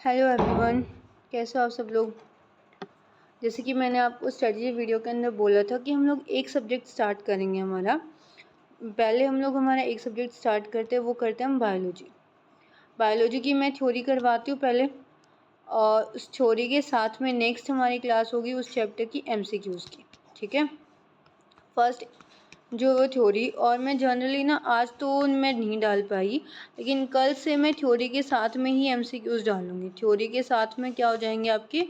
Hello everyone, कैसे हो आप सब लोग। जैसे कि मैंने आपको स्ट्रेटजी वीडियो के अंदर बोला था कि हम लोग एक सब्जेक्ट स्टार्ट करेंगे। हमारा एक सब्जेक्ट स्टार्ट करते हैं, वो करते हैं हम बायोलॉजी। बायोलॉजी की मैं थ्योरी करवाती हूँ पहले, और उस थ्योरी के साथ में नेक्स्ट हमारी क्लास होगी उस चैप्टर की एमसीक्यूज़ की। ठीक है, फर्स्ट जो वो थ्योरी, और मैं जनरली ना आज तो मैं नहीं डाल पाई, लेकिन कल से मैं थ्योरी के साथ में ही एमसीक्यूज़ डालूँगी। थ्योरी के साथ में क्या हो जाएंगे, आपके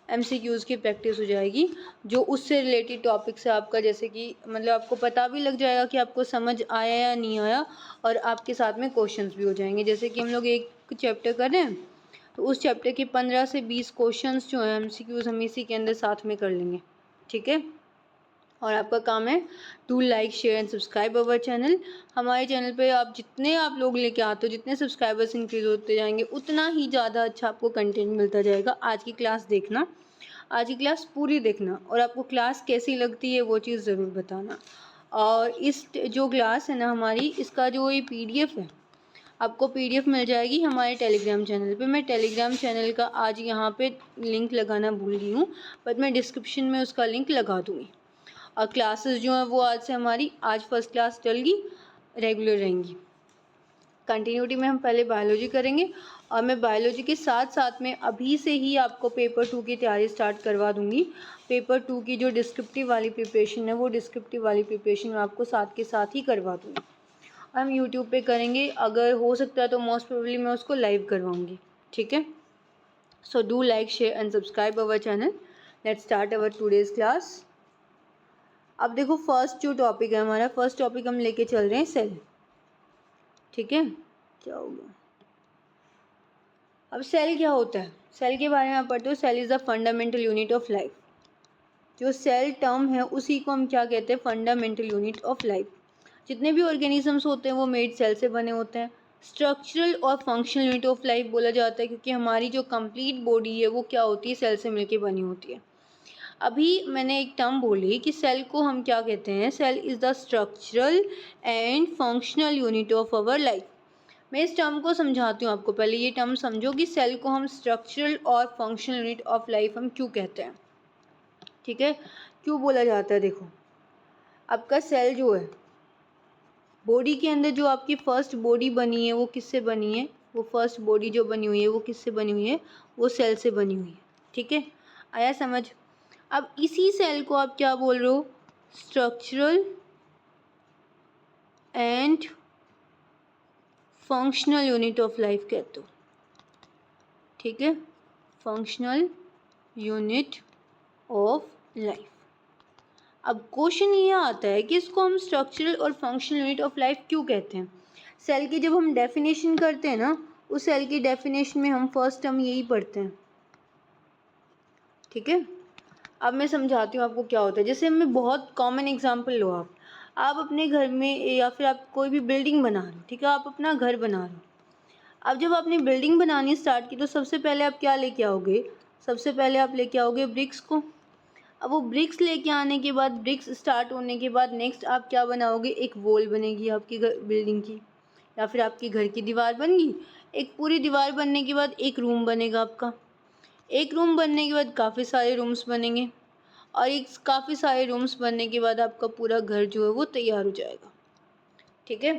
एमसीक्यूज़ की प्रैक्टिस हो जाएगी, जो उससे रिलेटेड टॉपिक से आपका, जैसे कि मतलब आपको पता भी लग जाएगा कि आपको समझ आया या नहीं आया, और आपके साथ में क्वेश्चंस भी हो जाएंगे। जैसे कि हम लोग एक चैप्टर कर रहे हैं, तो उस चैप्टर के 15 से 20 क्वेश्चंस जो हैं एमसीक्यूज़ हम इसी के अंदर साथ में कर लेंगे। ठीक है, और आपका काम है to like share and subscribe our channel. हमारे चैनल पे आप जितने आप लोग लेके आते हो, जितने सब्सक्राइबर्स इंक्रीज होते जाएंगे, उतना ही ज़्यादा अच्छा आपको कंटेंट मिलता जाएगा। आज की क्लास देखना, आज की क्लास पूरी देखना, और आपको क्लास कैसी लगती है वो चीज़ ज़रूर बताना। और इस जो क्लास है ना हमारी, इसका जो ये PDF है, आपको PDF मिल जाएगी हमारे टेलीग्राम चैनल पे। मैं टेलीग्राम चैनल का आज यहाँ पे लिंक लगाना भूल गई हूँ, बट मैं डिस्क्रिप्शन में उसका लिंक लगा दूँगी। और क्लासेस जो हैं वो आज से हमारी, आज फर्स्ट क्लास चलेगी, रेगुलर रहेंगी। कंटिन्यूटी में हम पहले बायोलॉजी करेंगे, और मैं बायोलॉजी के साथ साथ में अभी से ही आपको पेपर 2 की तैयारी स्टार्ट करवा दूंगी। पेपर 2 की जो डिस्क्रिप्टिव वाली प्रिपरेशन है, वो डिस्क्रिप्टिव वाली प्रिपरेशन मैं आपको साथ के साथ ही करवा दूँगी। हम यूट्यूब पे करेंगे, अगर हो सकता है तो मोस्ट प्रोबेबली मैं उसको लाइव करवाऊँगी। ठीक है, so do like share and subscribe our channel. Let's start our today's class. अब देखो, फर्स्ट जो टॉपिक है हमारा, फर्स्ट टॉपिक हम लेके चल रहे हैं सेल। ठीक है, क्या हो गया। अब सेल क्या होता है, सेल के बारे में आप पढ़ते हो। Cell is the fundamental unit of life. जो सेल टर्म है उसी को हम क्या कहते हैं, फंडामेंटल यूनिट ऑफ लाइफ। जितने भी ऑर्गेनिजम्स होते हैं वो मेड सेल से बने होते हैं। स्ट्रक्चरल और फंक्शनल यूनिट ऑफ लाइफ बोला जाता है, क्योंकि हमारी जो कंप्लीट बॉडी है वो क्या होती है, सेल से मिलके बनी होती है। अभी मैंने एक टर्म बोली कि सेल को हम क्या कहते हैं, cell is the structural and functional unit of our life. मैं इस टर्म को समझाती हूँ आपको। पहले ये टर्म समझो कि सेल को हम स्ट्रक्चरल और फंक्शनल यूनिट ऑफ लाइफ हम क्यों कहते हैं। ठीक है, क्यों बोला जाता है। देखो, आपका सेल जो है, बॉडी के अंदर जो आपकी फर्स्ट बॉडी बनी है वो किससे बनी है, वो फर्स्ट बॉडी जो बनी हुई है वो किससे बनी हुई है, वो सेल से बनी हुई है। ठीक है, आया समझ। अब इसी सेल को आप क्या बोल रहे हो, structural and functional unit of life कहते हो। ठीक है, फंक्शनल यूनिट ऑफ लाइफ। अब क्वेश्चन ये आता है कि इसको हम स्ट्रक्चरल और फंक्शनल यूनिट ऑफ लाइफ क्यों कहते हैं। सेल की जब हम डेफिनेशन करते हैं ना, उस सेल की डेफिनेशन में हम फर्स्ट हम यही पढ़ते हैं। ठीक है, अब मैं समझाती हूँ आपको क्या होता है। जैसे मैं बहुत कॉमन एग्जांपल लो, आप अपने घर में, या फिर आप कोई भी बिल्डिंग बना रहे हो। ठीक है, आप अपना घर बना रहे हो। अब जब आपने बिल्डिंग बनानी स्टार्ट की, तो सबसे पहले आप क्या लेके आओगे, सबसे पहले आप लेके आओगे ब्रिक्स को। अब वो ब्रिक्स लेके आने के बाद, ब्रिक्स स्टार्ट होने के बाद नेक्स्ट आप क्या बनाओगे, एक वॉल बनेगी आपकी बिल्डिंग की, या फिर आपकी घर की दीवार बन गई। एक पूरी दीवार बनने के बाद एक रूम बनेगा आपका। एक रूम बनने के बाद काफ़ी सारे रूम्स बनेंगे, और एक काफ़ी सारे रूम्स बनने के बाद आपका पूरा घर जो है वो तैयार हो जाएगा। ठीक है,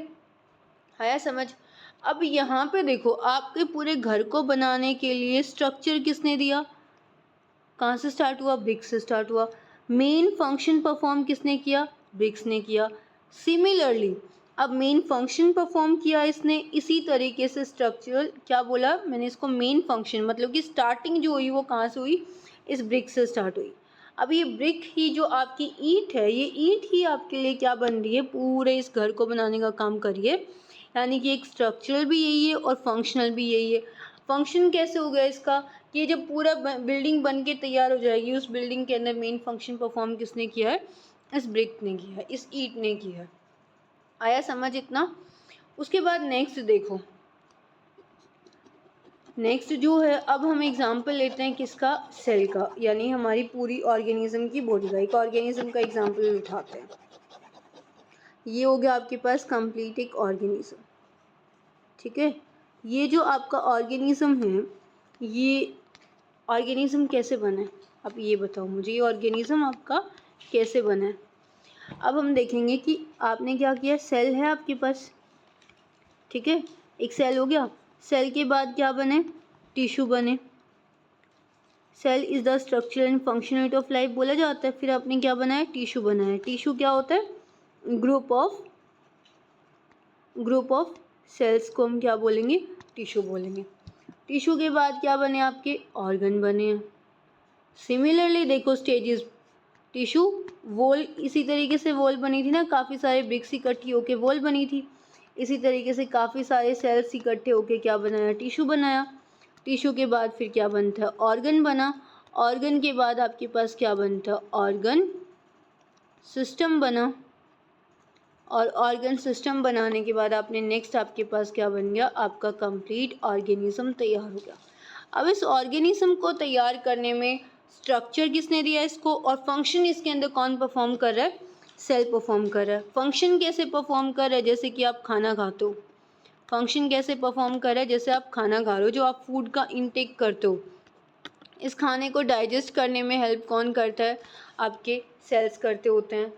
आया समझ। अब यहाँ पे देखो, आपके पूरे घर को बनाने के लिए स्ट्रक्चर किसने दिया, कहाँ से स्टार्ट हुआ, ब्रिक्स से स्टार्ट हुआ। मेन फंक्शन परफॉर्म किसने किया, ब्रिक्स ने किया। सिमिलरली अब मेन फंक्शन परफॉर्म किया इसने, इसी तरीके से स्ट्रक्चरल, क्या बोला मैंने इसको, मेन फंक्शन, मतलब कि स्टार्टिंग जो हुई वो कहाँ से हुई, इस ब्रिक से स्टार्ट हुई। अब ये ब्रिक ही जो आपकी ईंट है, ये ईंट ही आपके लिए क्या बन रही है, पूरे इस घर को बनाने का काम कर रही है। यानी कि एक स्ट्रक्चरल भी यही है और फंक्शनल भी यही है। फंक्शन कैसे हो गया इसका, कि जब पूरा बिल्डिंग बन के तैयार हो जाएगी, उस बिल्डिंग के अंदर मेन फंक्शन परफॉर्म किसने किया है, इस ब्रिक ने किया है, इस ईंट ने किया है। आया समझ इतना। उसके बाद नेक्स्ट देखो, नेक्स्ट जो है, अब हम एग्जांपल लेते हैं किसका, सेल का, यानी हमारी पूरी ऑर्गेनिज्म की बॉडी का। एक ऑर्गेनिज्म का एग्जांपल उठाते हैं। ये हो गया आपके पास कंप्लीट एक ऑर्गेनिज्म। ठीक है, ये जो आपका ऑर्गेनिज्म है, ये ऑर्गेनिज्म कैसे बना है, आप ये बताओ मुझे, ये ऑर्गेनिज्म आपका कैसे बना है। अब हम देखेंगे कि आपने क्या किया, सेल है आपके पास, ठीक है, एक सेल हो गया। सेल के बाद क्या बने, टिश्यू बने। Cell is the structure and functional unit of life बोला जाता है। फिर आपने क्या बनाया, टिश्यू बनाया। टिश्यू क्या होता है, ग्रुप ऑफ सेल्स को हम क्या बोलेंगे, टिश्यू बोलेंगे। टिश्यू के बाद क्या बने, आपके ऑर्गन बने। सिमिलरली देखो स्टेजेस, टिश्यू, वॉल, इसी तरीके से वॉल बनी थी ना, काफ़ी सारे ब्रिक्स इकट्ठी होके वॉल बनी थी। इसी तरीके से काफ़ी सारे सेल्स इकट्ठे होके क्या बनाया, टिश्यू बनाया। टिश्यू के बाद फिर क्या बनता है, ऑर्गन बना। ऑर्गन के बाद आपके पास क्या बनता है, ऑर्गन सिस्टम बना। और ऑर्गन सिस्टम बनाने के बाद आपने नेक्स्ट आपके पास क्या बन गया, आपका कंप्लीट ऑर्गेनिज्म तैयार हो गया। अब इस ऑर्गेनिज्म को तैयार करने में स्ट्रक्चर किसने दिया इसको, और फंक्शन इसके अंदर कौन परफॉर्म कर रहा है, सेल परफॉर्म कर रहा है। फंक्शन कैसे परफॉर्म कर रहा है, जैसे कि आप खाना खाते हो। फंक्शन कैसे परफॉर्म कर रहा है, जैसे आप खाना खा रहे हो, जो आप फूड का इनटेक करते हो, इस खाने को डाइजेस्ट करने में हेल्प कौन करता है, आपके सेल्स करते होते हैं।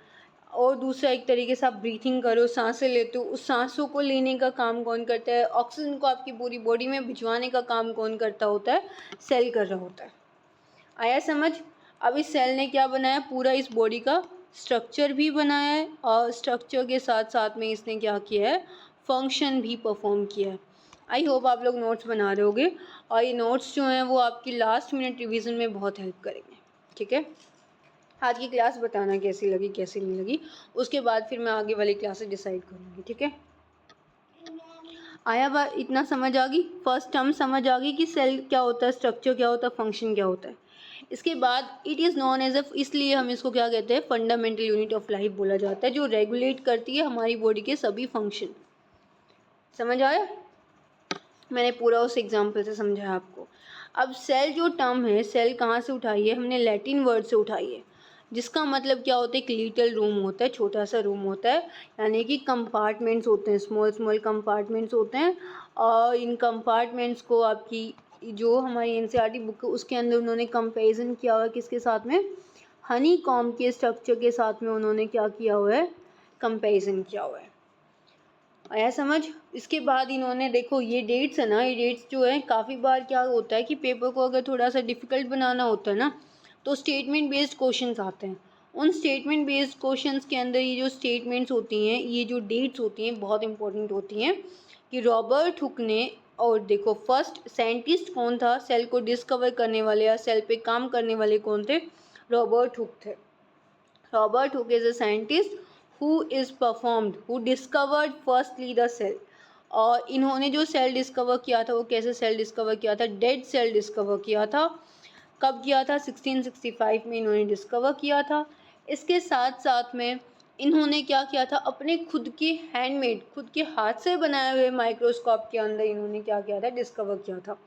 और दूसरा एक तरीके से आप ब्रीथिंग करो, सांसें लेते हो, उस सांसों को लेने का काम कौन करता है, ऑक्सीजन को आपकी पूरी बॉडी में भिजवाने का काम कौन करता होता है, सेल कर रहा होता है। आया समझ। अब इस सेल ने क्या बनाया, पूरा इस बॉडी का स्ट्रक्चर भी बनाया है, और स्ट्रक्चर के साथ साथ में इसने क्या किया है, फंक्शन भी परफॉर्म किया है। आई होप आप लोग नोट्स बना रहे होगे, और ये नोट्स जो हैं वो आपकी लास्ट मिनट रिवीजन में बहुत हेल्प करेंगे, ठीक है। आज की क्लास बताना कैसी लगी कैसी नहीं लगी, उसके बाद फिर मैं आगे वाली क्लासेस डिसाइड करूँगी, ठीक है। आया बात, इतना समझ आ गई, फर्स्ट टर्म समझ आ गई कि सेल क्या होता है, स्ट्रक्चर क्या होता है, फंक्शन क्या होता है। इसके बाद इट इज़ नॉन एज इसलिए हम इसको क्या कहते हैं, फंडामेंटल यूनिट ऑफ लाइफ बोला जाता है, जो रेगुलेट करती है हमारी बॉडी के सभी फंक्शन। समझ आया, मैंने पूरा उस एग्जाम्पल से समझाया आपको। अब सेल जो टर्म है, सेल कहाँ से उठाई है, हमने लैटिन वर्ड से उठाई है, जिसका मतलब क्या होता है, एक लिटिल रूम होता है, छोटा सा रूम होता है, यानी कि कंपार्टमेंट्स होते हैं, स्मॉल स्मॉल कंपार्टमेंट्स होते हैं। और इन कंपार्टमेंट्स को आपकी जो हमारी एनसीईआरटी बुक है उसके अंदर उन्होंने कंपेरिजन किया हुआ है, किसके साथ में, हनी कॉम्ब के स्ट्रक्चर के साथ में उन्होंने क्या किया हुआ है, कंपेरिजन किया हुआ है। आया समझ। इसके बाद इन्होंने देखो ये डेट्स है ना, ये डेट्स जो है, काफ़ी बार क्या होता है कि पेपर को अगर थोड़ा सा डिफ़िकल्ट बनाना होता है ना, तो स्टेटमेंट बेस्ड क्वेश्चंस आते हैं। उन स्टेटमेंट बेस्ड क्वेश्चंस के अंदर ये जो स्टेटमेंट्स होती हैं, ये जो डेट्स होती हैं, बहुत इंपॉर्टेंट होती हैं। कि रॉबर्ट हुक ने, और देखो फर्स्ट साइंटिस्ट कौन था, सेल को डिस्कवर करने वाले या सेल पे काम करने वाले कौन थे, रॉबर्ट हुक थे। Robert Hooke is a scientist who discovered firstly the cell। और इन्होंने जो सेल डिस्कवर किया था वो कैसे सेल डिस्कवर किया था, डेड सेल डिस्कवर किया था। कब किया था, 1665 में इन्होंने डिस्कवर किया था। इसके साथ साथ में इन्होंने क्या किया था, अपने खुद के हैंडमेड, खुद के हाथ से बनाए हुए माइक्रोस्कोप के अंदर इन्होंने क्या किया था, डिस्कवर किया था।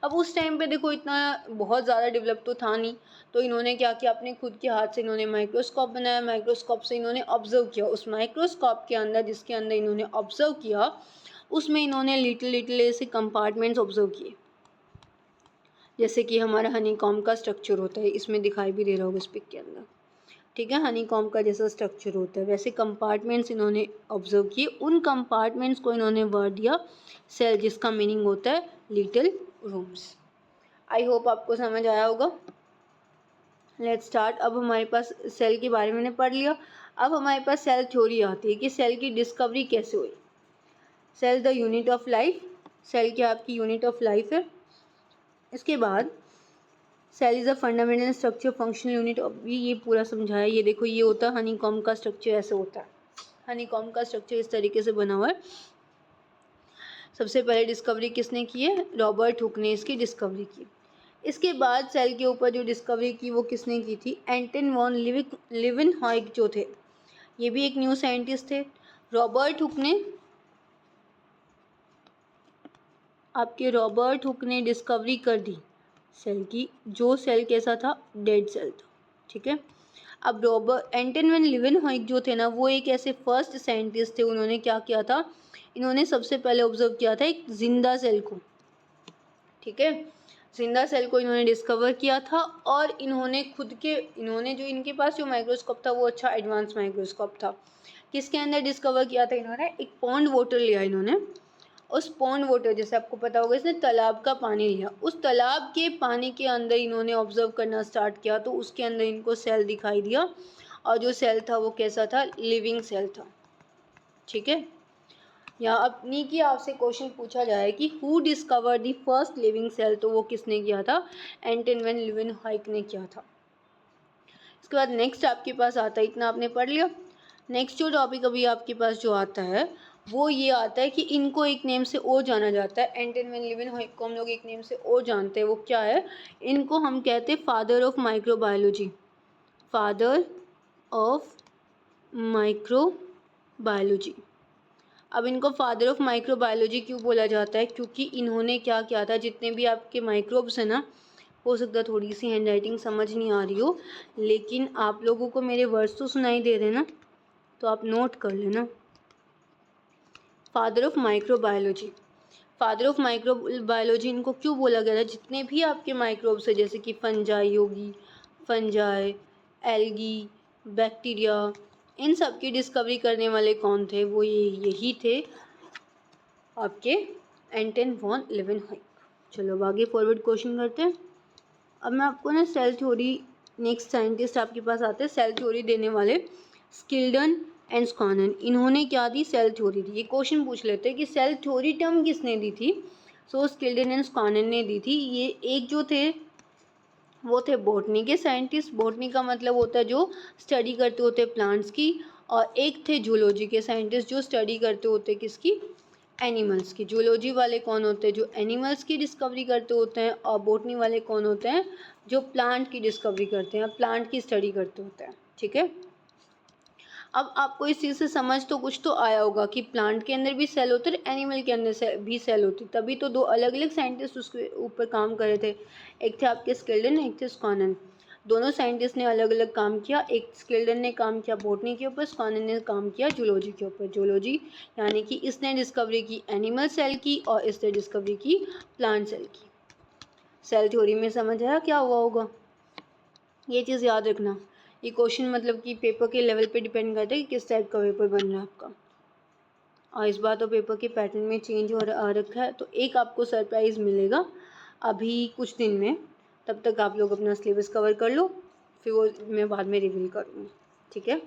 अब उस टाइम पे देखो इतना बहुत ज़्यादा डेवलप तो था नहीं, तो इन्होंने क्या किया, अपने खुद के हाथ से इन्होंने माइक्रोस्कोप बनाया। माइक्रोस्कोप से इन्होंने ऑब्जर्व किया, उस माइक्रोस्कोप के अंदर जिसके अंदर इन्होंने ऑब्जर्व किया, उसमें इन्होंने लिटिल लिटिल ऐसे कंपार्टमेंट्स ऑब्जर्व किए, जैसे कि हमारा हनी कॉम्ब का स्ट्रक्चर होता है, इसमें दिखाई भी दे रहा होगा इस पिक के अंदर, ठीक है। हनी कॉम्ब का जैसा स्ट्रक्चर होता है वैसे कंपार्टमेंट्स इन्होंने ऑब्जर्व किए। उन कंपार्टमेंट्स को इन्होंने वर्ड दिया सेल, जिसका मीनिंग होता है लिटिल रूम्स। आई होप आपको समझ आया होगा। Let's start. अब हमारे पास सेल के बारे में पढ़ लिया, अब हमारे पास सेल थ्योरी आती है कि सेल की डिस्कवरी कैसे हुई। Cell the unit of life, cell क्या आपकी यूनिट ऑफ लाइफ है। इसके बाद cell is a fundamental structure functional unit, अभी ये पूरा समझाया। ये देखो ये होता है हनी कॉम्ब का स्ट्रक्चर, ऐसे होता है हनी कॉम्ब का स्ट्रक्चर, इस तरीके से बना हुआ है। सबसे पहले डिस्कवरी किसने की है, रॉबर्ट हुक ने इसकी डिस्कवरी की। इसके बाद सेल के ऊपर जो डिस्कवरी की वो किसने की थी, एंटन वॉन लीवेनहॉइक जो थे, ये भी एक न्यू साइंटिस्ट थे। रॉबर्ट हुक ने डिस्कवरी कर दी सेल की, जो सेल कैसा था, डेड सेल था, ठीक है। अब एंटन वॉन लीवेनहॉइक जो थे ना, वो एक ऐसे फर्स्ट साइंटिस्ट थे, उन्होंने क्या किया था, इन्होंने सबसे पहले ऑब्जर्व किया था एक जिंदा सेल को, ठीक है। जिंदा सेल को इन्होंने डिस्कवर किया था और इन्होंने जो इनके पास जो माइक्रोस्कोप था वो अच्छा एडवांस माइक्रोस्कोप था। किसके अंदर डिस्कवर किया था इन्होंने? एक पॉन्ड वाटर लिया इन्होंने। उस पॉन्ड वाटर, जैसे आपको पता होगा, इसने तालाब का पानी लिया, उस तालाब के पानी के अंदर इन्होंने ऑब्जर्व करना स्टार्ट किया तो उसके अंदर इनको सेल दिखाई दिया और जो सेल था वो कैसा था? लिविंग सेल था। ठीक है, यहाँ अपनी की आपसे क्वेश्चन पूछा जाए कि who discover the first living cell, तो वो किसने किया था? एंटन वैन लीeuwenhoek ने किया था। इसके बाद नेक्स्ट आपके पास आता है, इतना आपने पढ़ लिया। नेक्स्ट जो टॉपिक अभी आपके पास जो आता है वो ये आता है कि इनको एक नेम से और जाना जाता है। एंटन वैन लीeuwenhoek को हम लोग एक नेम से और जानते हैं, वो क्या है? इनको हम कहते हैं father of microbiology. Father of microbiology. अब इनको फादर ऑफ माइक्रोबायोलॉजी क्यों बोला जाता है? क्योंकि इन्होंने क्या किया था, जितने भी आपके माइक्रोब्स हैं ना, हो सकता है थोड़ी सी हैंडराइटिंग समझ नहीं आ रही हो, लेकिन आप लोगों को मेरे वर्ड्स तो सुनाई दे रहे ना, तो आप नोट कर लेना। Father of microbiology, father of microbiology इनको क्यों बोला गया था? जितने भी आपके माइक्रोब्स है, जैसे कि फंजाई होगी, फंजाई, एल्गी, बैक्टीरिया, इन सब की डिस्कवरी करने वाले कौन थे? वो यही थे आपके एंटन वॉन लीeuwenhoek। चलो अब आगे फॉरवर्ड क्वेश्चन करते हैं। अब मैं आपको ना सेल थ्योरी, नेक्स्ट साइंटिस्ट आपके पास आते हैं सेल थ्योरी देने वाले, स्किल्डन एंड स्कॉनन। इन्होंने क्या दी? सेल थ्योरी दी। ये क्वेश्चन पूछ लेते हैं कि सेल थ्योरी टर्म किसने दी थी? सो स्किल्डन एंड स्कॉनन ने दी थी। ये एक जो थे वो थे बॉटनी के साइंटिस्ट। बॉटनी का मतलब होता है जो स्टडी करते होते प्लांट्स की, और एक थे जूलॉजी के साइंटिस्ट जो स्टडी करते होते किसकी? एनिमल्स की। जूलॉजी वाले कौन होते हैं? जो एनिमल्स की डिस्कवरी करते होते हैं, और बॉटनी वाले कौन होते हैं? जो प्लांट की डिस्कवरी करते हैं, प्लांट की स्टडी करते होते हैं। ठीक है, अब आपको इस चीज़ से समझ तो कुछ तो आया होगा कि प्लांट के अंदर भी सेल होते हैं, एनिमल के अंदर भी सेल होती, तभी तो दो अलग अलग साइंटिस्ट उसके ऊपर काम कर रहे थे। एक थे आपके स्किल्डन, एक थे स्कॉनन। दोनों साइंटिस्ट ने अलग अलग काम किया। एक स्किल्डन ने काम किया बॉटनी के ऊपर, स्कॉनन ने काम किया जूलॉजी के ऊपर। जूलॉजी यानी कि इसने डिस्कवरी की एनिमल सेल की और इसने डिस्कवरी की प्लांट सेल की। सेल थ्योरी में समझ आया क्या हुआ होगा? ये चीज़ याद रखना। ये क्वेश्चन मतलब कि पेपर के लेवल पे डिपेंड करता है कि किस टाइप का पेपर बन रहा है आपका। और इस बार तो पेपर के पैटर्न में चेंज हो रखा है, तो एक आपको सरप्राइज़ मिलेगा अभी कुछ दिन में। तब तक आप लोग अपना सिलेबस कवर कर लो, फिर वो मैं बाद में रिवील करूँगी। ठीक है,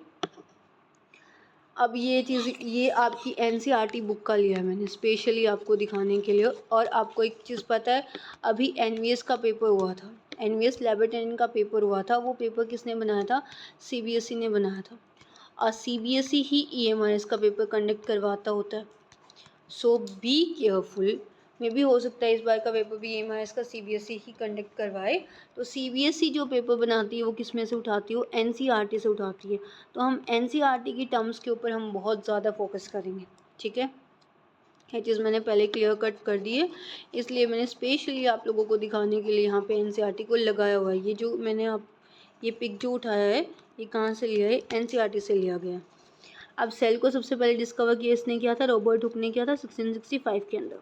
अब ये चीज़, ये आपकी NCERT बुक का लिया है मैंने स्पेशली आपको दिखाने के लिए। और आपको एक चीज़ पता है, अभी NVS का पेपर हुआ था, NVS लैब का पेपर हुआ था। वो पेपर किसने बनाया था? CBSE ने बनाया था। और CBSE ही EMRS का पेपर कंडक्ट करवाता होता है। सो बी केयरफुल। मे भी हो सकता है इस बार का पेपर भी EMRS का CBSE ही कंडक्ट करवाए। तो CBSE जो पेपर बनाती है वो किस में से उठाती है? वो NCERT से उठाती है। तो हम NCERT की टर्म्स के ऊपर हम बहुत ज़्यादा फोकस करेंगे। ठीक है, ये चीज़ मैंने पहले क्लियर कट कर दी है, इसलिए मैंने स्पेशली आप लोगों को दिखाने के लिए यहाँ पे NCERT को लगाया हुआ है। ये जो मैंने आप ये पिक जो उठाया है, ये कहाँ से लिया है? NCERT से लिया गया है। अब सेल को सबसे पहले डिस्कवर किया इसने किया था, रॉबर्ट हुक ने किया था 1665 के अंदर।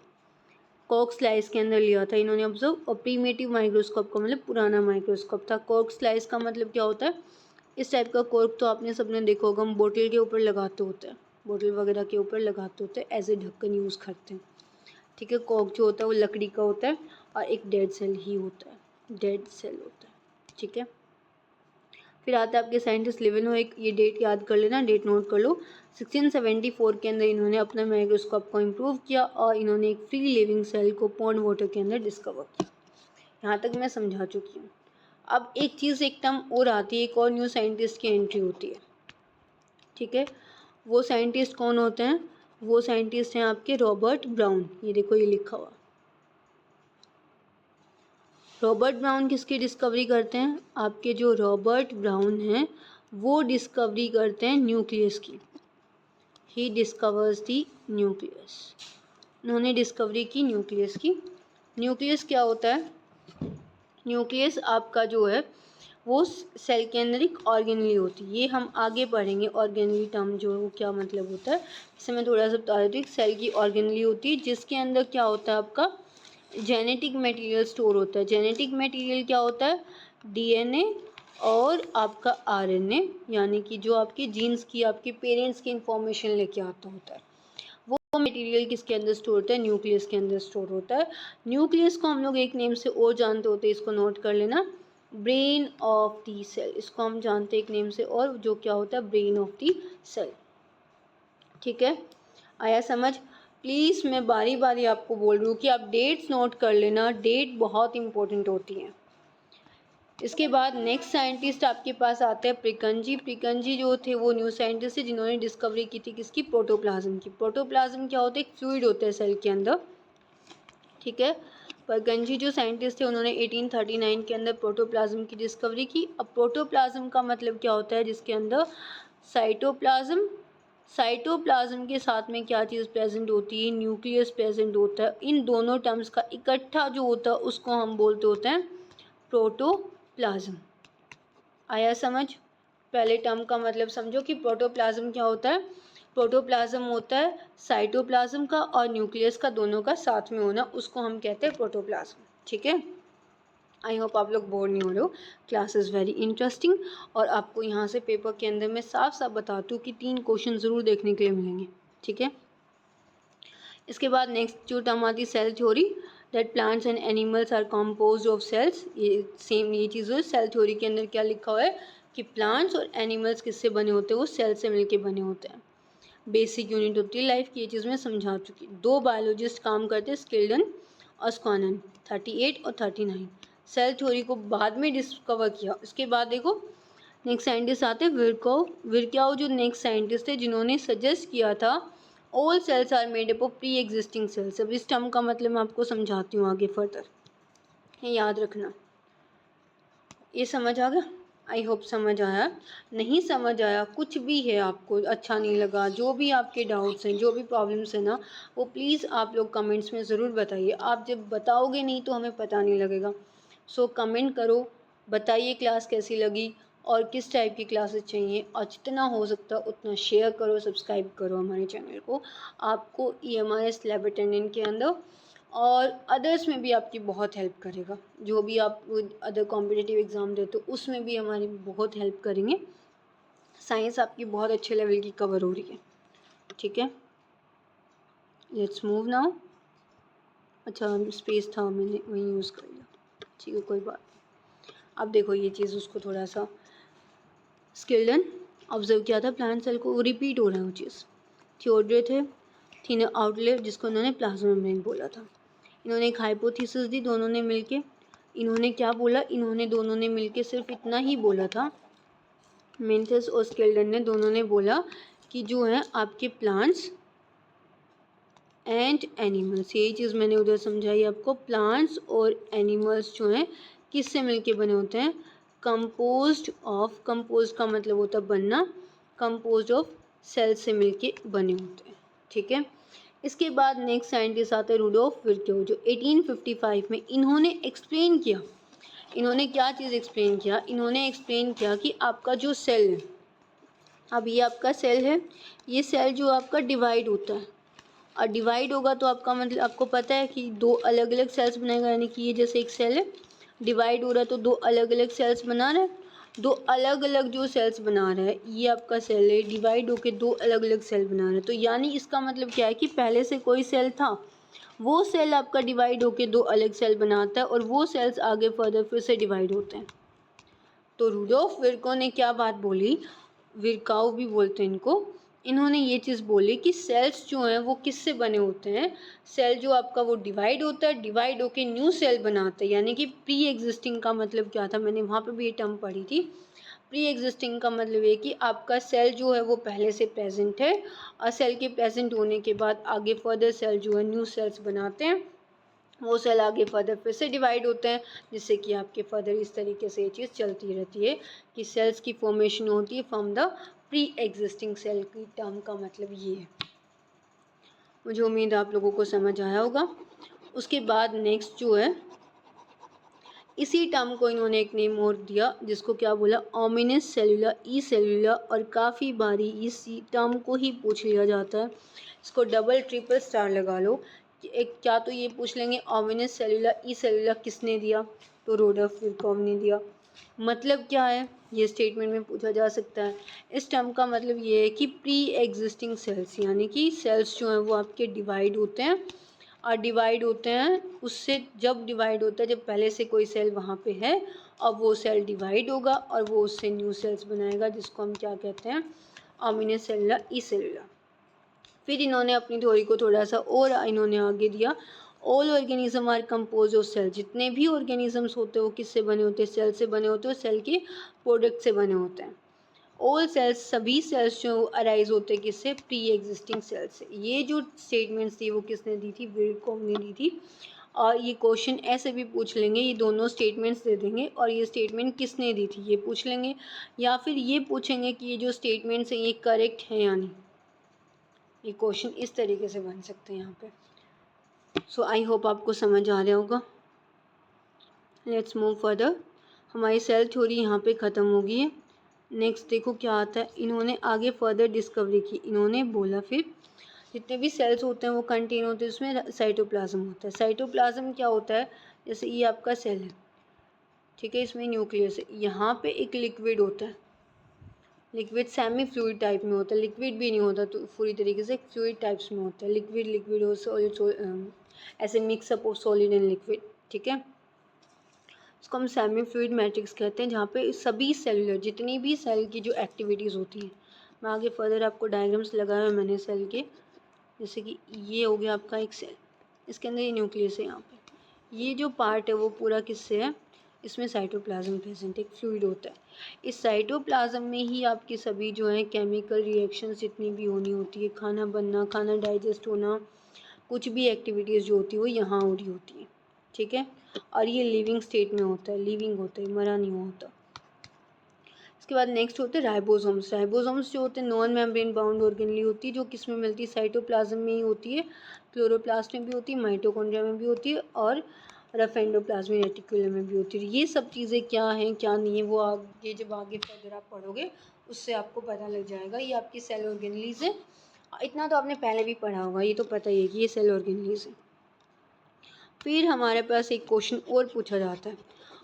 कॉर्क स्लाइस के अंदर लिया था इन्होंने ऑब्जर्व। और प्रीमेटिव माइक्रोस्कोप का मतलब पुराना माइक्रोस्कोप था। कॉर्क स्लाइस का मतलब क्या होता है? इस टाइप का कॉर्क तो आपने सबने देखा होगा, हम बोतल के ऊपर लगाते होते हैं, बोतल वगैरह के ऊपर लगाते होते हैं, एज ए ढक्कन यूज़ करते हैं। ठीक है, कॉर्क जो होता है वो लकड़ी का होता है और एक डेड सेल ही होता है, डेड सेल होता है। ठीक है, फिर आता है आपके साइंटिस्ट लीeuwenhoek। ये डेट याद कर लेना, डेट नोट कर लो। 1674 के अंदर इन्होंने अपना माइक्रोस्कोप को इम्प्रूव किया और इन्होंने एक फ्री लिविंग सेल को पॉन्ड वाटर के अंदर डिस्कवर किया। यहाँ तक मैं समझा चुकी हूँ। अब एक चीज़, एक टर्म और आती है, एक और न्यू साइंटिस्ट की एंट्री होती है। ठीक है, वो साइंटिस्ट कौन होते हैं? वो साइंटिस्ट हैं आपके रॉबर्ट ब्राउन। ये देखो ये लिखा हुआ, रॉबर्ट ब्राउन किसकी डिस्कवरी करते हैं? आपके जो रॉबर्ट ब्राउन हैं वो डिस्कवरी करते हैं न्यूक्लियस की। ही डिस्कवर्स दी न्यूक्लियस। उन्होंने डिस्कवरी की न्यूक्लियस की। न्यूक्लियस क्या होता है? न्यूक्लियस आपका जो है वो सेल के अंदर एक ऑर्गेनली होती है। ये हम आगे पढ़ेंगे ऑर्गेनली टर्म जो है वो क्या मतलब होता है। इसे मैं थोड़ा सा बता देती हूँ। सेल की ऑर्गेनली होती है जिसके अंदर क्या होता है आपका जेनेटिक मटेरियल स्टोर होता है। जेनेटिक मटेरियल क्या होता है? डीएनए और आपका आरएनए, यानी कि जो आपके जीन्स की, आपके पेरेंट्स की इंफॉर्मेशन लेके आता होता है, वो मटेरियल किसके अंदर स्टोर होता है? न्यूक्लियस के अंदर स्टोर होता है। न्यूक्लियस को हम लोग एक नेम से और जानते होते हैं, इसको नोट कर लेना, ब्रेन ऑफ द सेल। इसको हम जानते हैं एक नेम से और, जो क्या होता है? Brain of the cell. ठीक है, आया समझ? प्लीज़ मैं बारी बारी आपको बोल रही हूँ कि आप डेट्स नोट कर लेना, डेट बहुत इंपॉर्टेंट होती हैं। इसके बाद नेक्स्ट साइंटिस्ट आपके पास आते हैं प्रिकंजी। प्रिकंजी जो थे वो न्यू साइंटिस्ट थे जिन्होंने डिस्कवरी की थी किसकी? प्रोटोप्लाज्म की। प्रोटोप्लाज्म क्या होता है? एक फ्लूइड होता है सेल के अंदर। ठीक है, प्रिकंजी जो साइंटिस्ट थे उन्होंने 1839 के अंदर प्रोटोप्लाज्म की डिस्कवरी की। अब प्रोटोप्लाज्म का मतलब क्या होता है? जिसके अंदर साइटोप्लाज्म, साइटोप्लाज्म के साथ में क्या चीज़ प्रेजेंट होती है? न्यूक्लियस प्रेजेंट होता है। इन दोनों टर्म्स का इकट्ठा जो होता है उसको हम बोलते होते हैं प्रोटोप्लाज्म। आया समझ? पहले टर्म का मतलब समझो कि प्रोटोप्लाज्म क्या होता है? प्रोटोप्लाज्म होता है साइटोप्लाज्म का और न्यूक्लियस का, दोनों का साथ में होना, उसको हम कहते हैं प्रोटोप्लाज्म। ठीक है, आई होप आप लोग बोर नहीं हो रहे हो। क्लास इज़ वेरी इंटरेस्टिंग और आपको यहाँ से पेपर के अंदर मैं साफ साफ बताती हूँ कि 3 क्वेश्चन ज़रूर देखने के लिए मिलेंगे। ठीक है, इसके बाद नेक्स्ट जो टर्म आती है cell theory, that plants and animals are compose of cells. ये सेम ये चीज़ है। सेल थ्योरी के अंदर क्या लिखा हुआ है कि प्लांट्स और एनिमल्स किससे बने होते हैं? वो सेल से मिलके बने होते हैं। बेसिक यूनिट होती है लाइफ की, ये चीज़ मैं समझा चुकी। 2 बायोलॉजिस्ट काम करते हैं, स्किल्डन और स्क्वानन, 38 और 39। सेल थ्योरी को बाद में डिस्कवर किया। इसके बाद देखो नेक्स्ट साइंटिस्ट आते हैं विरकोव। विरकोव जो नेक्स्ट साइंटिस्ट थे जिन्होंने सजेस्ट किया था all cells are made up of pre existing cells. अब इस टर्म का मतलब मैं आपको समझाती हूँ आगे फर्दर, ये याद रखना। ये समझ आ गया? आई होप समझ आया। नहीं समझ आया, कुछ भी है आपको अच्छा नहीं लगा, जो भी आपके डाउट्स हैं, जो भी प्रॉब्लम्स हैं ना, वो प्लीज़ आप लोग कमेंट्स में ज़रूर बताइए। आप जब बताओगे नहीं तो हमें पता नहीं लगेगा। सो कमेंट करो, बताइए क्लास कैसी लगी और किस टाइप की क्लासेस चाहिए, और जितना हो सकता है उतना शेयर करो, सब्सक्राइब करो हमारे चैनल को। आपको EMIS लैब अटेंडेंट के अंदर और अदर्स में भी आपकी बहुत हेल्प करेगा। जो भी आप अदर कॉम्पिटिटिव एग्ज़ाम देते हो उसमें भी हमारी बहुत हेल्प करेंगे। साइंस आपकी बहुत अच्छे लेवल की कवर हो रही है। ठीक है, लेट्स मूव नाउ। अच्छा स्पेस था, मैंने वही यूज़ कर लिया। ठीक है, कोई बात नहीं। अब देखो ये चीज़ उसको थोड़ा सा स्किल्डन ऑब्जर्व किया था प्लांट सेल को, वो रिपीट हो रहा है वो चीज़। थियोड्रे थे, थिनर आउटलेट जिसको उन्होंने प्लाज्मा मेम्ब्रेन बोला था। इन्होंने एक हाइपोथेसिस दी दोनों ने मिलके। इन्होंने क्या बोला? इन्होंने दोनों ने मिलके सिर्फ इतना ही बोला था, मेंथस और स्केल्डन ने, दोनों ने बोला कि जो है आपके प्लांट्स एंड एनिमल्स, यही चीज़ मैंने उधर समझाई आपको। प्लांट्स और एनिमल्स जो हैं किससे मिलके बने होते हैं? कंपोज्ड ऑफ, कंपोज्ड का मतलब होता है बनना, कंपोज्ड ऑफ सेल से मिलके बने होते हैं। ठीक है, इसके बाद नेक्स्ट साइंटिस्ट आते हैं रुडोल्फ विरकोव, जो 1855 में इन्होंने एक्सप्लेन किया। इन्होंने क्या चीज़ एक्सप्लेन किया? इन्होंने एक्सप्लेन किया कि आपका जो सेल है, अब ये आपका सेल है, ये सेल जो आपका डिवाइड होता है, और डिवाइड होगा तो आपका मतलब आपको पता है कि 2 अलग अलग सेल्स बनेगा, यानी कि ये जैसे एक सेल है डिवाइड हो रहा है तो 2 अलग अलग सेल्स बना रहा है। 2 अलग अलग जो सेल्स बना रहा है, ये आपका सेल है, डिवाइड होके 2 अलग अलग सेल बना रहा है। तो यानी इसका मतलब क्या है कि पहले से कोई सेल था, वो सेल आपका डिवाइड होके 2 अलग सेल बनाता है और वो सेल्स आगे फर्दर फिर से डिवाइड होते हैं। तो रुडोल्फ विरकोव ने क्या बात बोली, विरकाउ भी बोलते हैं इनको, इन्होंने ये चीज़ बोली कि सेल्स जो हैं वो किससे बने होते हैं? सेल जो आपका वो डिवाइड होता है, डिवाइड होके न्यू सेल बनाते हैं, यानी कि प्री एग्जिस्टिंग का मतलब क्या था? मैंने वहाँ पे भी ये टर्म पढ़ी थी। प्री एग्जिस्टिंग का मतलब ये कि आपका सेल जो है वो पहले से प्रेजेंट है, और सेल के प्रेजेंट होने के बाद आगे फर्दर सेल जो है न्यू सेल्स बनाते हैं, वो सेल आगे फर्दर फिर से डिवाइड होते हैं, जिससे कि आपके फर्दर इस तरीके से ये चीज़ चलती रहती है कि सेल्स की फॉर्मेशन होती है from the pre existing cell की टर्म का मतलब ये है। मुझे उम्मीद है आप लोगों को समझ आया होगा। उसके बाद नेक्स्ट जो है, इसी टर्म को इन्होंने एक नेम और दिया जिसको क्या बोला? ओमिनस सेलुलर, ई सेलुलर, और काफ़ी बारी इसी टर्म को ही पूछ लिया जाता है। इसको डबल ट्रिपल स्टार लगा लो एक क्या तो ये पूछ लेंगे ऑर्गेनिज सेलुलर ई सेलुलर किसने दिया, तो रोडोल्फ ने दिया। मतलब क्या है ये स्टेटमेंट में पूछा जा सकता है। इस टर्म का मतलब ये है कि प्री एग्जिस्टिंग सेल्स, यानी कि सेल्स जो हैं वो आपके डिवाइड होते हैं, और डिवाइड होते हैं उससे, जब डिवाइड होता है जब पहले से कोई सेल वहाँ पे है और वो सेल डिवाइड होगा और वो उससे न्यू सेल्स बनाएगा, जिसको हम क्या कहते हैं, ऑर्गेनिज सेलुलर ई सेलुलर। फिर इन्होंने अपनी थ्योरी को थोड़ा सा और इन्होंने आगे दिया, all organism are compose of cell, जितने भी ऑर्गेनिजम्स होते हैं वो किससे बने होते हैं, सेल से बने होते हैं, सेल के प्रोडक्ट से बने होते हैं। ऑल सेल्स, सभी सेल्स जो अराइज होते हैं किससे, प्री एग्जिस्टिंग सेल से। ये जो स्टेटमेंट्स थी वो किसने दी थी, विल्कोम ने दी थी। और ये क्वेश्चन ऐसे भी पूछ लेंगे, ये दोनों स्टेटमेंट्स दे देंगे और ये स्टेटमेंट किसने दी थी ये पूछ लेंगे, या फिर ये पूछेंगे कि ये जो स्टेटमेंट्स हैं ये करेक्ट हैं या नहीं। ये क्वेश्चन इस तरीके से बन सकते हैं यहाँ पे। सो आई होप आपको समझ आ रहा होगा। Let's move further. हमारी सेल थ्योरी यहाँ पे ख़त्म हो गई है। नेक्स्ट देखो क्या आता है, इन्होंने आगे फर्दर डिस्कवरी की। इन्होंने बोला फिर जितने भी सेल्स होते हैं वो कंटेन होते हैं, उसमें साइटोप्लाज्म होता है। साइटोप्लाज्म क्या होता है, जैसे ये आपका सेल है, ठीक है, इसमें न्यूक्लियस है, यहाँ पे एक लिक्विड होता है, लिक्विड सेमी फ्लूइड टाइप में होता है, लिक्विड भी नहीं होता तो पूरी तरीके से फ्लूइड टाइप्स में होता है, लिक्विड लिक्विड हो सॉलिड, ऐसे mix up of solid and liquid, ठीक है। इसको हम सेमी फ्लूइड मैट्रिक्स कहते हैं, जहाँ पे सभी सेलुलर, जितनी भी सेल की जो एक्टिविटीज़ होती हैं, मैं आगे फर्दर आपको डायग्राम्स लगाए हुए मैंने सेल के, जैसे कि ये हो गया आपका एक सेल, इसके अंदर ये न्यूक्लियस है, यहाँ पे ये जो पार्ट है वो पूरा किससे है, इसमें साइटोप्लाज्म प्रेजेंट, एक फ्लूइड होता है। इस साइटोप्लाज्म में ही आपकी सभी जो है केमिकल रिएक्शंस जितनी भी होनी होती है, खाना बनना, खाना डाइजेस्ट होना, कुछ भी एक्टिविटीज़ जो होती है वो यहाँ हो रही होती है, ठीक है। और ये लिविंग स्टेट में होता है, लिविंग होता है, मरा नहीं हुआ होता। इसके बाद नेक्स्ट होते हैं राइबोसोम्स। राइबोसोम्स जो होते हैं नॉन मेम्ब्रेन बाउंड ऑर्गेनली होती है, जो किस में मिलती है, साइटोप्लाज्म में ही होती है, क्लोरोप्लास्ट में भी होती है, माइटोकॉन्ड्रिया में भी होती है और रफ एंडोप्लाज्मिक रेटिकुलम में भी होती है। ये सब चीज़ें क्या हैं क्या नहीं है वो आगे जब आगे फर्दर आप पढ़ोगे उससे आपको पता लग जाएगा। ये आपकी सेल ऑर्गेनलीज है, इतना तो आपने पहले भी पढ़ा होगा, ये तो पता ही है कि ये सेल ऑर्गेनलीज है। फिर हमारे पास एक क्वेश्चन और पूछा जाता है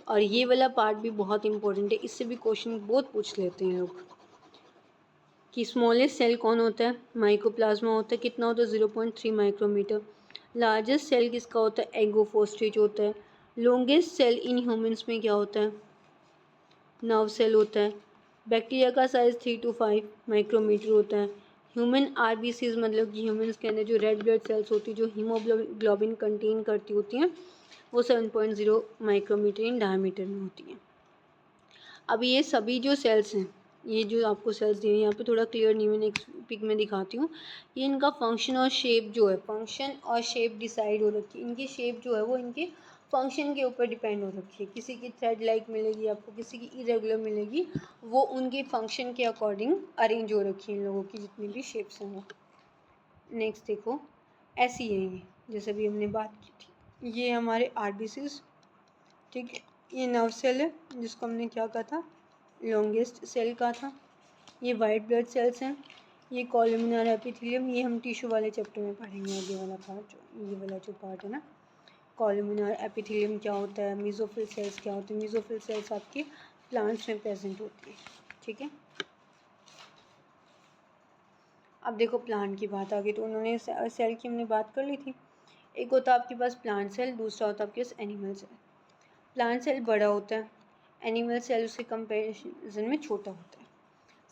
और ये वाला पार्ट भी बहुत इंपॉर्टेंट है, इससे भी क्वेश्चन बहुत पूछ लेते हैं लोग कि स्मॉलेस्ट सेल कौन होता है, माइकोप्लाज्मा होता है, कितना होता है 0.3 माइक्रोमीटर। लार्जेस्ट सेल किसका होता है, एगोफोस्ट्रेज होता है। लॉन्गेस्ट सेल इन ह्यूमंस में क्या होता है, नर्व सेल होता है। बैक्टीरिया का साइज़ 3 to 5 माइक्रोमीटर होता है। ह्यूमन आरबीसीज मतलब कि ह्यूमंस के अंदर जो रेड ब्लड सेल्स होती है जो हीमोग्लोबिन कंटेन करती होती हैं वो 7.0 माइक्रोमीटर इन डायमीटर में होती हैं। अब ये सभी जो सेल्स हैं, ये जो आपको सेल्स दी हुई हैं यहाँ पे थोड़ा क्लियर नहीं, मैं नेक्स्ट पिक में दिखाती हूँ। ये इनका फंक्शन और शेप जो है, फंक्शन और शेप डिसाइड हो रखी है। इनकी शेप जो है वो इनके फंक्शन के ऊपर डिपेंड हो रखी है। किसी की थ्रेड लाइक मिलेगी आपको, किसी की इरेगुलर मिलेगी, वो उनके फंक्शन के अकॉर्डिंग अरेंज हो रखी है इन लोगों की जितनी भी शेप्स हैं वो। नेक्स्ट देखो ऐसी है ये, जैसे भी हमने बात की थी, ये हमारे आरबीसीज, ठीक है। ये नर्व सेल है जिसको हमने क्या कहा था, लॉन्गेस्ट सेल कहा था। ये वाइट ब्लड सेल्स हैं, ये कॉलमिनार एपिथेलियम, ये हम टिश्यू वाले चैप्टर में पढ़ेंगे आगे वाला पार्ट, जो ये वाला जो पार्ट है ना, कॉलमिनार एपिथेलियम क्या होता है, मीजोफिल सेल्स क्या होते हैं। मीजोफिल सेल्स आपके प्लांट्स में प्रेजेंट होती है, ठीक है। अब देखो प्लांट की बात आ गई तो उन्होंने सेल की हमने बात कर ली थी। एक होता है आपके पास प्लांट सेल, दूसरा होता है आपके पास एनिमल सेल। प्लांट सेल बड़ा होता है, एनिमल सेल उसके कंपैरिजन में छोटा होता है।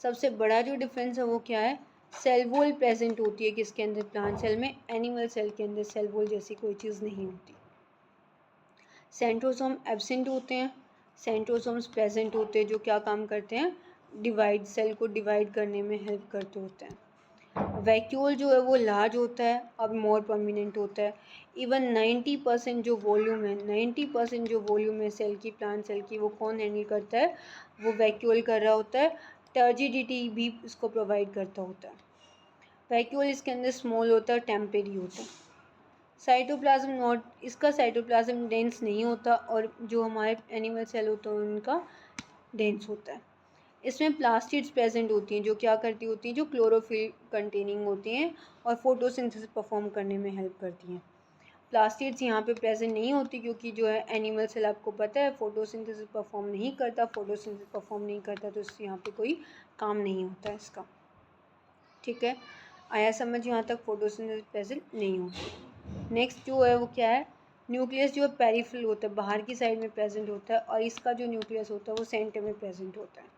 सबसे बड़ा जो डिफरेंस है वो क्या है, सेल वॉल प्रेजेंट होती है किसके अंदर, प्लांट सेल में। एनिमल सेल के अंदर सेल वॉल जैसी कोई चीज़ नहीं होती। सेंट्रोसोम एब्सेंट होते हैं, सेंट्रोसोम्स प्रेजेंट होते हैं जो क्या काम करते हैं, डिवाइड, सेल को डिवाइड करने में हेल्प करते होते हैं। वैक्यूल जो है वो लार्ज होता है और मोर परमानेंट होता है। इवन 90% जो वॉल्यूम है, 90% जो वॉल्यूम है सेल की, प्लांट सेल की, वो कौन हैंडल करता है, वो वैक्यूल कर रहा होता है। टर्जिडिटी भी इसको प्रोवाइड करता होता है। वैक्यूल इसके अंदर स्मॉल होता है, टेम्परेरी होता है। साइटोप्लाज्म नॉट, इसका साइटोप्लाज्म डेंस नहीं होता और जो हमारे एनिमल सेल होते हैं उनका डेंस होता है। इसमें प्लास्टिड्स प्रेजेंट होती हैं जो क्या करती होती हैं, जो क्लोरोफिल कंटेनिंग होती हैं और फोटोसिंथेसिस परफॉर्म करने में हेल्प करती हैं। प्लास्टिड्स यहाँ पे प्रेजेंट नहीं होती क्योंकि जो है एनिमल सेल आपको पता है फोटोसिंथेसिस परफॉर्म नहीं करता, फोटोसिंथेसिस परफॉर्म नहीं करता तो इससे यहाँ पे कोई काम नहीं होता है इसका। ठीक है, आया समझ यहाँ तक, फोटोसिंथेसिस प्रेजेंट नहीं होती। नेक्स्ट जो है वो क्या है, न्यूक्लियस जो है पेरिफेरल होता है, बाहर की साइड में प्रेजेंट होता है, और इसका जो न्यूक्लियस होता है वो सेंटर में प्रेजेंट होता है।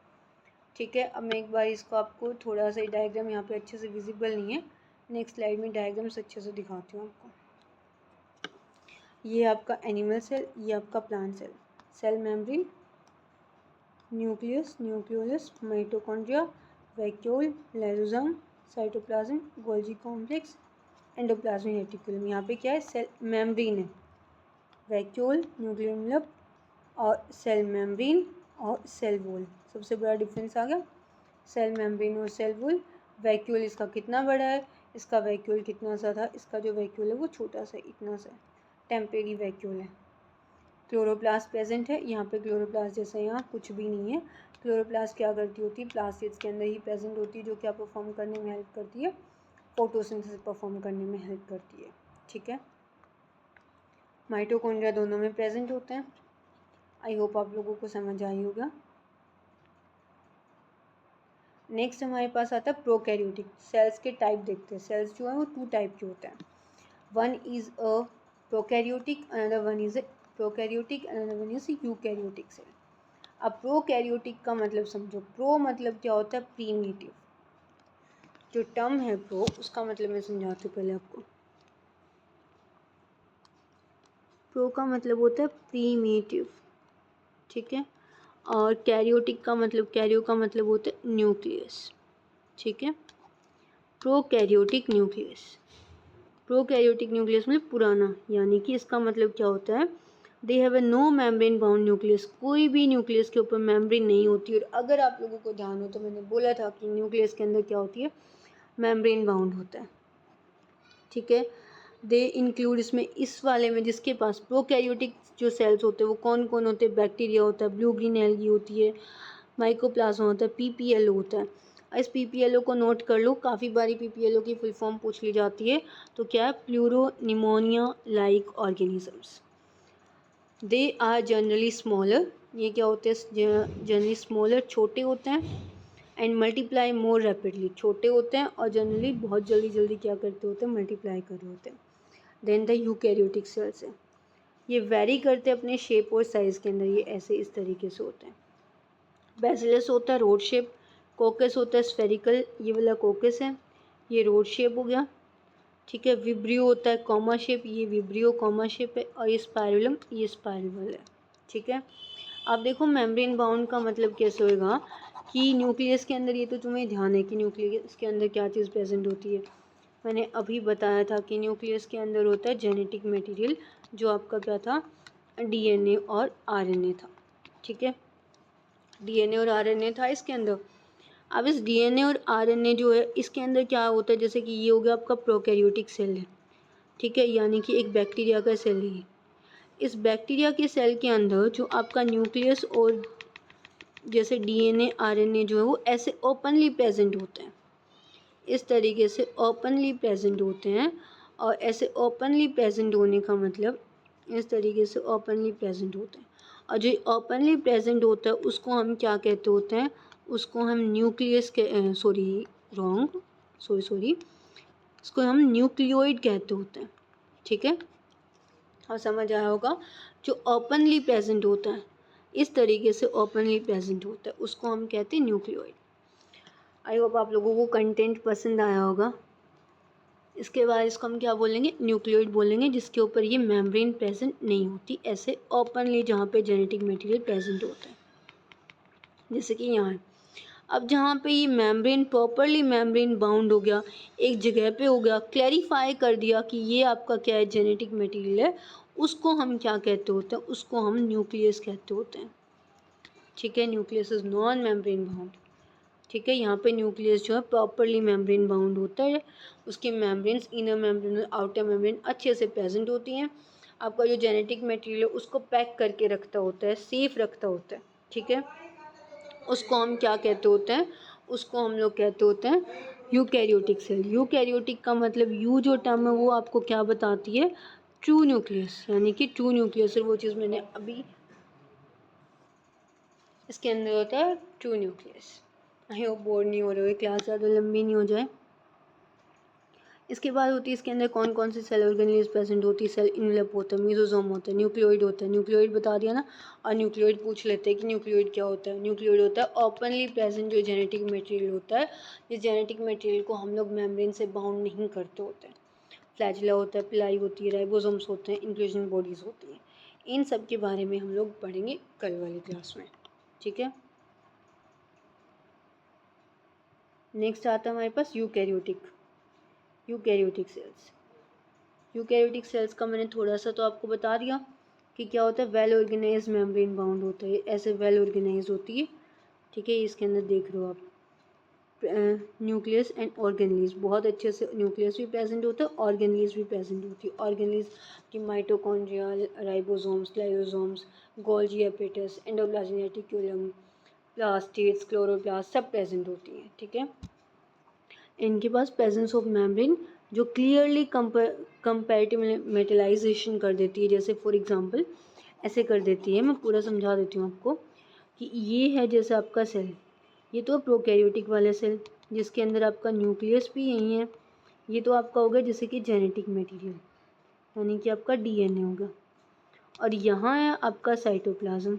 ठीक है, अब मैं एक बार इसको आपको थोड़ा सा डायग्राम यहाँ पे अच्छे से विजिबल नहीं है, नेक्स्ट स्लाइड में डायग्राम्स अच्छे से दिखाती हूँ आपको। ये आपका एनिमल सेल, ये आपका plant cell, cell membrane, nucleus, nucleolus, mitochondria, vacuole, lysosome, cytoplasm, Golgi complex, endoplasmic reticulum. यहाँ पे क्या है, सेल मेम्ब्रेन है, वैक्यूल, न्यूक्लियोलस और सेल मेम्ब्रेन और सेल वॉल। सबसे बड़ा डिफरेंस आ गया, सेल मेम्ब्रेन और सेल वॉल। वैक्यूल इसका कितना बड़ा है, इसका वैक्यूल कितना सा था, इसका जो वैक्यूल है वो छोटा सा इतना सा टेम्परेरी वैक्यूल है। क्लोरोप्लास्ट प्रेजेंट है, यहाँ पे क्लोरोप्लास्ट जैसा यहाँ कुछ भी नहीं है। क्लोरोप्लास्ट क्या करती होती है, प्लास्टिड्स के अंदर ही प्रेजेंट होती है, जो क्या परफॉर्म करने में हेल्प करती है, फोटोसिंथेसिस परफॉर्म करने में हेल्प करती है। ठीक है, माइटोकॉन्ड्रिया दोनों में प्रेजेंट होते हैं। आई होप आप लोगों को समझ आई होगा। नेक्स्ट हमारे पास आता है प्रोकैरियोटिक। सेल्स के टाइप देखते हैं। सेल्स जो है वो 2 टाइप के होते हैं, one is a prokaryotic, another one is a prokaryotic, another one is eukaryotic cell. अब प्रोकैरियोटिक का मतलब समझो, प्रो मतलब क्या होता है, प्रीमिटिव। जो टर्म है प्रो, उसका मतलब मैं समझाती हूँ पहले आपको। प्रो का मतलब होता है प्रीमिटिव, ठीक है, और कैरियोटिक का मतलब, कैरियो का मतलब होता है न्यूक्लियस। ठीक है, प्रोकैरियोटिक न्यूक्लियस, प्रोकैरियोटिक न्यूक्लियस मतलब पुराना, यानी कि इसका मतलब क्या होता है, they have a no membrane bound nucleus, कोई भी न्यूक्लियस के ऊपर मेम्ब्रेन नहीं होती। और अगर आप लोगों को ध्यान हो तो मैंने बोला था कि न्यूक्लियस के अंदर क्या होती है, मेम्ब्रेन बाउंड होता है। ठीक है, दे इंक्लूड, इसमें इस वाले में जिसके पास प्रोकैरियोटिक जो सेल्स होते हैं वो कौन कौन होते हैं, बैक्टीरिया होता है, ब्लू ग्रीन एल्गी होती है, माइकोप्लाज्मा होता है, पीपीएलओ होता है। इस पीपीएलओ को नोट कर लो, काफ़ी बारी पीपीएलओ की फुल फॉर्म पूछ ली जाती है। तो क्या है, pleuropneumonia like organisms. They are generally smaller, ये क्या होते हैं, जनरली स्मॉलर, छोटे होते हैं, एंड मल्टीप्लाई मोर रैपिडली, छोटे होते हैं और जनरली बहुत जल्दी जल्दी क्या करते होते हैं, मल्टीप्लाई कर रहे होते हैं। देन द यूकैरियोटिक सेल्स है, ये वेरी करते हैं अपने शेप और साइज़ के अंदर, ये ऐसे इस तरीके से होते हैं। बेसिलस होता है रोड शेप, कोकस होता है स्फेरिकल, ये वाला कोकस है, ये रोड शेप हो गया। ठीक है, विब्रियो होता है कॉमा शेप, ये विब्रियो कॉमा शेप है, और ये स्पाइरलम, ये स्पाइरल है। ठीक है, अब देखो मेम्ब्रेन बाउंड का मतलब कैसे होएगा कि न्यूक्लियस के अंदर, ये तो तुम्हें ध्यान है कि न्यूक्लियस के अंदर क्या चीज़ प्रेजेंट होती है। मैंने अभी बताया था कि न्यूक्लियस के अंदर होता है जेनेटिक मटेरियल, जो आपका क्या था, डीएनए और आरएनए था। ठीक है, डीएनए और आरएनए था इसके अंदर। अब इस डीएनए और आरएनए जो है इसके अंदर क्या होता है, जैसे कि ये हो गया आपका प्रोकैरियोटिक सेल है। ठीक है, यानी कि एक बैक्टीरिया का सेल है। इस बैक्टीरिया के सेल के अंदर जो आपका न्यूक्लियस और जैसे डीएनए आरएनए जो है वो ऐसे ओपनली प्रेजेंट होते हैं, इस तरीके से ओपनली प्रेजेंट होते हैं। और ऐसे ओपनली प्रेजेंट होने का मतलब, इस तरीके से ओपनली प्रेजेंट होते हैं, और जो ओपनली प्रेजेंट होता है उसको हम क्या कहते होते हैं, उसको हम न्यूक्लियस के सॉरी इसको हम न्यूक्लियोइड कहते होते हैं। ठीक है, और समझ आया होगा, जो ओपनली प्रेजेंट होता है, इस तरीके से ओपनली प्रेजेंट होता है, उसको हम कहते हैं न्यूक्लियोइड। आई होप आप लोगों को कंटेंट पसंद आया होगा। इसके बाद इसको हम क्या बोलेंगे, न्यूक्लियोइड बोलेंगे, जिसके ऊपर ये मेम्ब्रेन प्रेजेंट नहीं होती, ऐसे ओपनली जहाँ पे जेनेटिक मटेरियल प्रेजेंट होता है, जैसे कि यहाँ है। अब जहाँ पे ये मेम्ब्रेन प्रॉपरली मेम्ब्रेन बाउंड हो गया, एक जगह पे हो गया, क्लैरिफाई कर दिया कि ये आपका क्या है, जेनेटिक मटेरियल है, उसको हम क्या कहते होते हैं, उसको हम न्यूक्लियस कहते होते हैं। ठीक है, nucleus is non membrane bound. ठीक है, यहाँ पे न्यूक्लियस जो है प्रॉपरली मेम्ब्रेन बाउंड होता है, उसकी मेम्ब्रेन्स, इनर मेम्ब्रेन और आउटर मेम्ब्रेन अच्छे से प्रेजेंट होती हैं। आपका जो जेनेटिक मटेरियल है उसको पैक करके रखता होता है, सेफ रखता होता है। ठीक है, उसको हम क्या कहते होते हैं, उसको हम लोग कहते होते हैं यूकैरियोटिक सेल। यूकैरियोटिक का मतलब, यू जो टर्म है वो आपको क्या बताती है, ट्रू न्यूक्लियस, यानी कि ट्रू न्यूक्लियस वो चीज़ मैंने अभी इसके अंदर होता है true nucleus. I hope bore नहीं हो रहे हो, क्लास ज़्यादा लंबी नहीं हो जाए। इसके बाद होती है इसके अंदर कौन कौन सी सेल ऑर्गेनेज प्रेजेंट होती है। सेल इनवेलप होता है, मेसोसोम होता है, न्यूक्लियोइड होता है, न्यूक्लियोइड बता दिया ना। और न्यूक्लियोइड पूछ लेते हैं कि न्यूक्लियोइड क्या होता है। न्यूक्लियोइड होता है ओपनली प्रेजेंट जो जेनेटिक मटेरियल होता है, जिस जेनेटिक मटेरियल को हम लोग मेम्ब्रेन से बाउंड नहीं करते होते हैं। फ्लैजिला होता है, पिलाई होती है, राइबोसोम्स होते हैं, इंक्लूजन बॉडीज़ होती हैं। इन सब के बारे में हम लोग पढ़ेंगे कल वाली क्लास में, ठीक है। नेक्स्ट आता है हमारे पास यूकैरियोटिक सेल्स। यूकैरियोटिक सेल्स का मैंने थोड़ा सा तो आपको बता दिया कि क्या होता है। वेल ऑर्गेनाइज मेम्ब्रेन बाउंड होता है, ऐसे वेल ऑर्गेनाइज होती है, ठीक है। इसके अंदर देख रहे हो आप न्यूक्लियस एंड ऑर्गेनलीज, बहुत अच्छे से न्यूक्लियस भी प्रेजेंट होता है, ऑर्गेनलीज भी प्रेजेंट होती है। ऑर्गेनलीज की mitochondria, ribosomes, lysosomes, Golgi apparatus, endoplasmic reticulum, plastids, chloroplast सब प्रेजेंट होती हैं, ठीक है। इनके पास प्रेजेंस ऑफ मेम्ब्रेन जो क्लियरली कंपैर्टमेंटलाइजेशन कर देती है। जैसे फॉर एग्जांपल ऐसे कर देती है, मैं पूरा समझा देती हूँ आपको कि ये है जैसे आपका सेल, ये तो प्रोकैरियोटिक वाला सेल जिसके अंदर आपका न्यूक्लियस भी यही है। ये तो आपका होगा जैसे कि जेनेटिक मटेरियल, यानी कि आपका डीएनए होगा। और यहाँ है आपका साइटोप्लाज्म।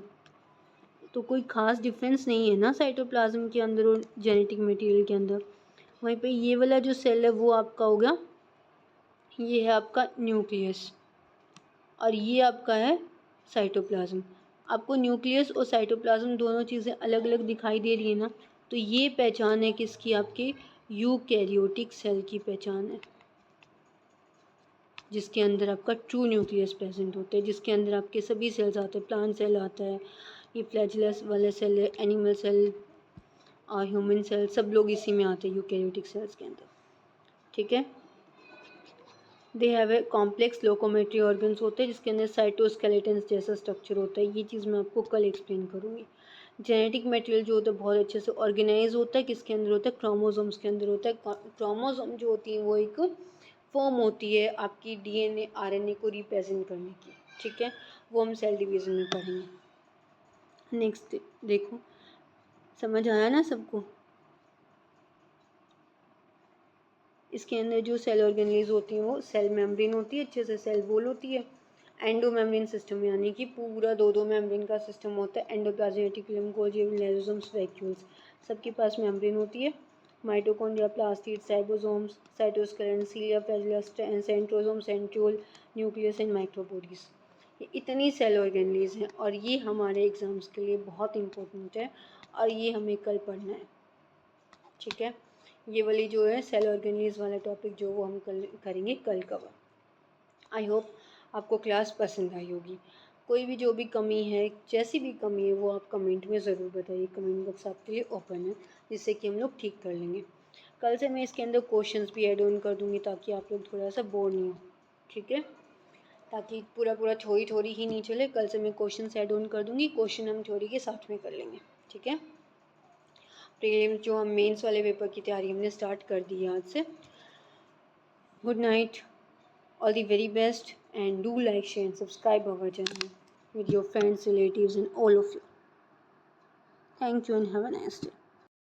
तो कोई ख़ास डिफरेंस नहीं है ना साइटोप्लाज्म के अंदर और जेनेटिक मटेरियल के अंदर। वहीं पे ये वाला जो सेल है वो आपका हो गया, ये है आपका न्यूक्लियस और ये आपका है साइटोप्लाज्म। आपको न्यूक्लियस और साइटोप्लाज्म दोनों चीज़ें अलग अलग दिखाई दे रही है ना, तो ये पहचान है किसकी, आपके यूकैरियोटिक सेल की पहचान है, जिसके अंदर आपका ट्रू न्यूक्लियस प्रेजेंट होता है, जिसके अंदर आपके सभी सेल्स आते हैं। प्लांट सेल आता है, ये फ्लैजिलस वाले सेल है, एनिमल सेल और ह्यूमन सेल, सब लोग इसी में आते हैं यूकैरियोटिक सेल्स के अंदर, ठीक है। They have a complex locomotory organs होते हैं जिसके अंदर साइटोस्केलेटन जैसा स्ट्रक्चर होता है। ये चीज़ मैं आपको कल एक्सप्लेन करूँगी। जेनेटिक मटेरियल जो होता है बहुत अच्छे से ऑर्गेनाइज होता है, किसके अंदर होता है, क्रोमोसोम्स के अंदर होता है। क्रोमोसोम जो होती है वो एक फॉर्म होती है आपकी डीएनए आरएनए को रिप्रेजेंट करने की, ठीक है। वो हम सेल डिवीज़न में पढ़ेंगे। नेक्स्ट देखो, समझ आया ना सबको। इसके अंदर जो सेल ऑर्गेनेज होती हैं वो सेल मेम्ब्रेन होती है, अच्छे से सेल वॉल होती है, एंडो मेम्ब्रेन सिस्टम यानी कि पूरा दो मेम्ब्रेन का सिस्टम होता है। Endoplasmic reticulum, Golgi, lysosomes, vacuoles सबके पास मेम्ब्रेन होती है। Mitochondria, plastids, ribosomes, cytoskeleton, cilia, flagella, centrosome, centriole, nucleus and microbodies. ये इतनी सेल ऑर्गेनेज हैं और ये हमारे एग्जाम्स के लिए बहुत इंपॉर्टेंट है और ये हमें कल पढ़ना है, ठीक है। ये वाली जो है सेल ऑर्गेनेज वाला टॉपिक जो वो हम कल करेंगे कल कवर। आई होप आपको क्लास पसंद आई होगी। कोई भी जो भी कमी है, जैसी भी कमी है वो आप कमेंट में ज़रूर बताइए। कमेंट बॉक्स आपके लिए ओपन है, जिससे कि हम लोग ठीक कर लेंगे। कल से मैं इसके अंदर क्वेश्चंस भी ऐड ऑन कर दूँगी ताकि आप लोग थोड़ा सा बोर नहीं हो, ठीक है। ताकि पूरा थ्योरी ही नहीं चले, कल से मैं क्वेश्चन ऐड ऑन कर दूँगी। क्वेश्चन हम थ्योरी के साथ में कर लेंगे, ठीक है। प्रीलिम्स जो हम मेंस वाले पेपर की तैयारी हमने स्टार्ट कर दी है आज से। Good night, all the very best and do like, share and subscribe our channel with your friends, relatives and all of you. Thank you and have a nice day.